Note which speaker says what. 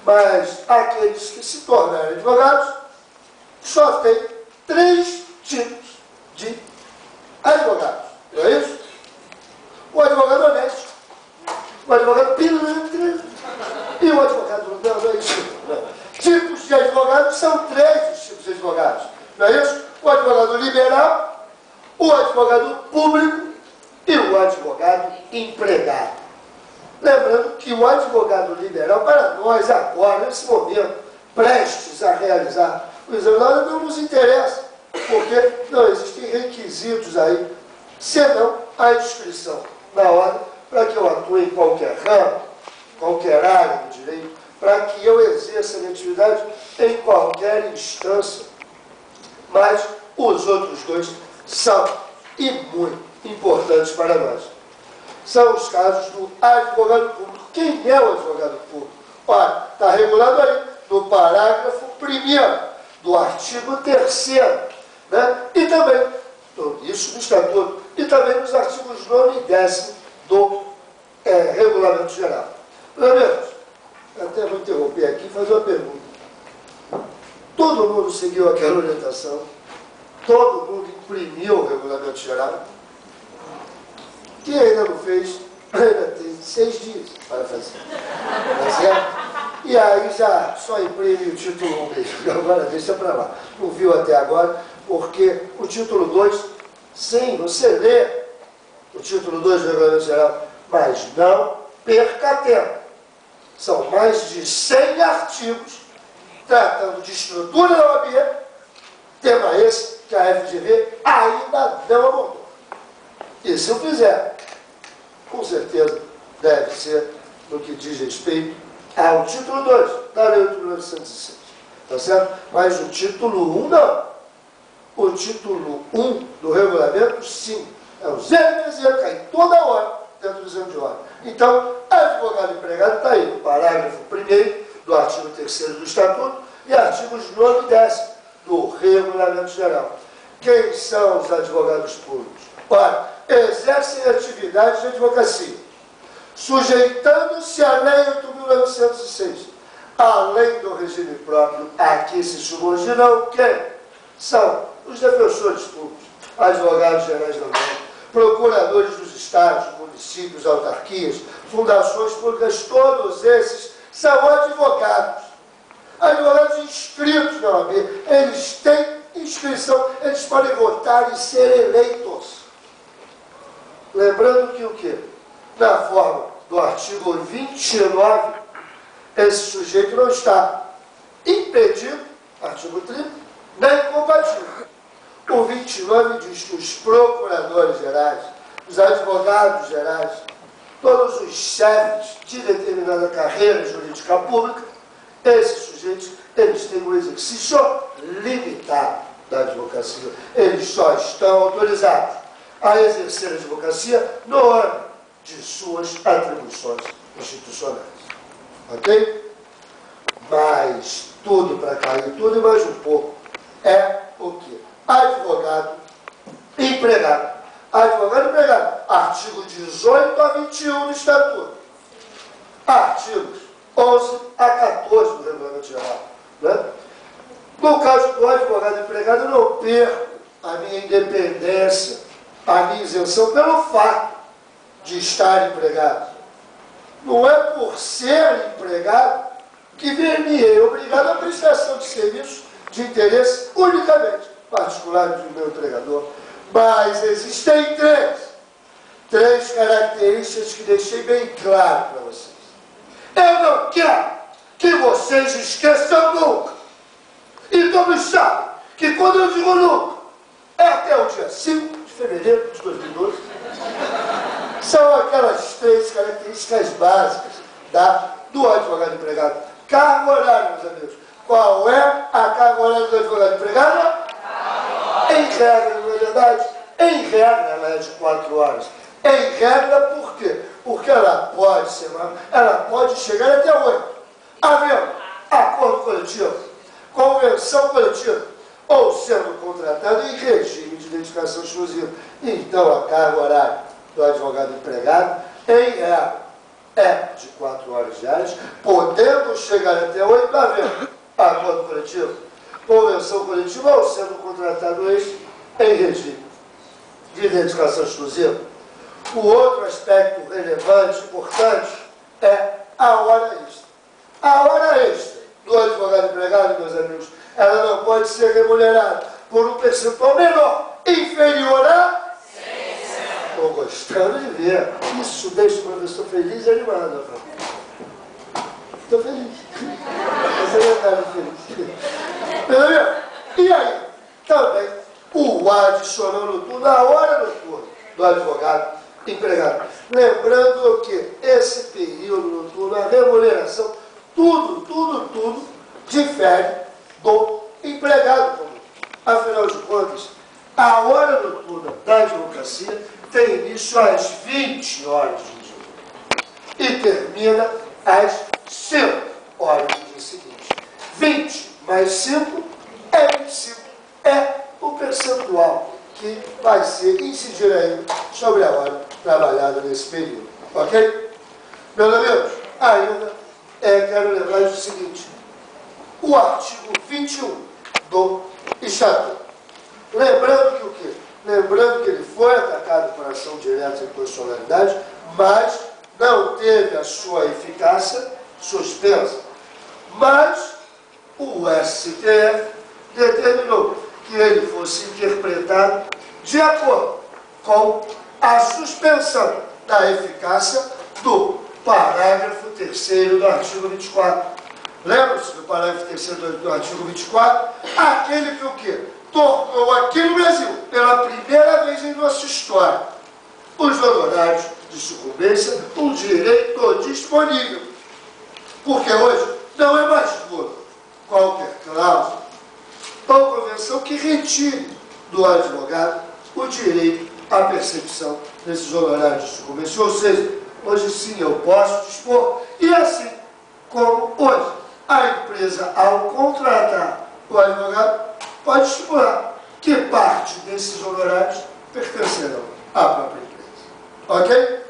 Speaker 1: Mas aqueles que se tornarem advogados só tem 3 tipos de advogados. Não é isso? O advogado honesto, o advogado pilantra e o advogado... Não é isso. Não. Tipos de advogados são 3 os tipos de advogados. Não é isso? O advogado liberal, o advogado público e o advogado empregado. Lembrando que o advogado liberal, para nós agora, nesse momento, prestes a realizar o exame da ordem, não nos interessa, porque não existem requisitos aí, senão a inscrição na ordem, para que eu atue em qualquer ramo, qualquer área do direito, para que eu exerça a minha atividade em qualquer instância. Mas os outros 2 são, e muito importantes para nós, são os casos do advogado público. Quem é o advogado público? Olha, está regulado aí no parágrafo 1º do artigo 3º, né? E também, isso no Estatuto, e também nos artigos 9º e 10º do Regulamento Geral. Meus amigos, até vou interromper aqui e fazer uma pergunta. Todo mundo seguiu aquela orientação? Todo mundo imprimiu o Regulamento Geral? Quem ainda não fez, ainda tem 6 dias para fazer. Tá certo? E aí já só imprime o título 1 mesmo. Agora deixa para lá. Não viu até agora, porque o título 2, sim, você lê o título 2 do Regulamento Geral, mas não perca tempo. São mais de 100 artigos tratando de estrutura da OAB, tema esse que a FGV ainda não abordou. E se eu fizer, com certeza deve ser no que diz respeito ao título 2 da Lei 8.906. Tá certo? Mas o título 1 não. O título 1 do regulamento, sim. É o 0 cai toda hora dentro do exame de ordem. Então, advogado empregado está aí no parágrafo 1º do artigo 3º do Estatuto e artigos 9 e 10 do Regulamento Geral. Quem são os advogados públicos? Ora, exercem atividade de advocacia, sujeitando-se à Lei 8.906, além do regime próprio a que se subordinam quem? São os defensores públicos, advogados gerais da União, procuradores dos estados, municípios, autarquias, fundações públicas, todos esses são advogados. Advogados inscritos na OAB, eles têm inscrição, eles podem votar e ser eleitos. Lembrando que o quê? Na forma do artigo 29, esse sujeito não está impedido, artigo 30, nem incompatível. O 29 diz que os procuradores gerais, os advogados gerais, todos os chefes de determinada carreira jurídica pública, esses sujeitos, eles têm um exercício limitado da advocacia. Eles só estão autorizados a exercer a advocacia no âmbito de suas atribuições institucionais. Ok? Mas tudo para cair, tudo e mais um pouco, é o quê? Advogado empregado. Advogado empregado. Artigo 18 a 21 do Estatuto. Artigos 11 a 14 do Regulamento Geral. Né? No caso do advogado empregado, eu não perco a minha independência, a minha isenção pelo fato de estar empregado. Não é por ser empregado que ver-me obrigado à prestação de serviço de interesse unicamente particular do meu empregador. Mas existem três características que deixei bem claro para vocês. Eu não quero que vocês esqueçam nunca. E todos sabem que quando eu digo nunca, é até o dia 5 de fevereiro de 2012. São aquelas 3 características básicas do advogado empregado. Carga horária, meus amigos. Qual é a carga horária do advogado empregado? Em regra, não é verdade? Em regra, ela é de 4 horas. Em regra, por quê? Porque ela pode ser ela pode chegar até 8. Havendo acordo coletivo, convenção coletiva, ou sendo contratado em regime de dedicação exclusiva. Então, a carga horária do advogado empregado, em regra, é de 4 horas diárias, podendo chegar até 8, havendo acordo coletivo, convenção coletiva ou sendo contratado este em regime de dedicação exclusiva. O outro aspecto relevante, importante, é a hora extra. A hora extra do advogado empregado, meus amigos, ela não pode ser remunerada por um percentual menor, inferior a... Estou gostando de ver. Isso deixa o professor feliz e animado. Estou feliz. Essa é a cara feliz. Entendeu? E aí, também, o adicional noturno, a hora noturna do advogado empregado. Lembrando que esse período noturno, a remuneração, tudo difere do empregado comum. Afinal de contas, a hora noturna da advocacia tem início às 20 horas do dia e termina às 5 horas do dia seguinte. 20 mais 5 é 25. É o percentual que vai ser incidir aí sobre a hora trabalhada nesse período. Ok? Meus amigos, ainda quero lembrar o seguinte. O artigo 21 do Estatuto. Lembrando que o quê? Lembrando que ele foi atacado por ação direta de inconstitucionalidade, mas não teve a sua eficácia suspensa. Mas o STF determinou que ele fosse interpretado de acordo com a suspensão da eficácia do parágrafo 3º do artigo 24. Lembra-se do parágrafo 3º do artigo 24? Aquele que o quê? Tornou aqui no Brasil, pela primeira vez em nossa história, os honorários de sucumbência um direito disponível. Porque hoje não é mais duro qualquer cláusula ou convenção que retire do advogado o direito à percepção desses honorários de sucumbência. Ou seja, hoje sim eu posso dispor, e assim como hoje a empresa, ao contratar o advogado, pode estipular que parte desses honorários pertencerão à própria empresa. Ok?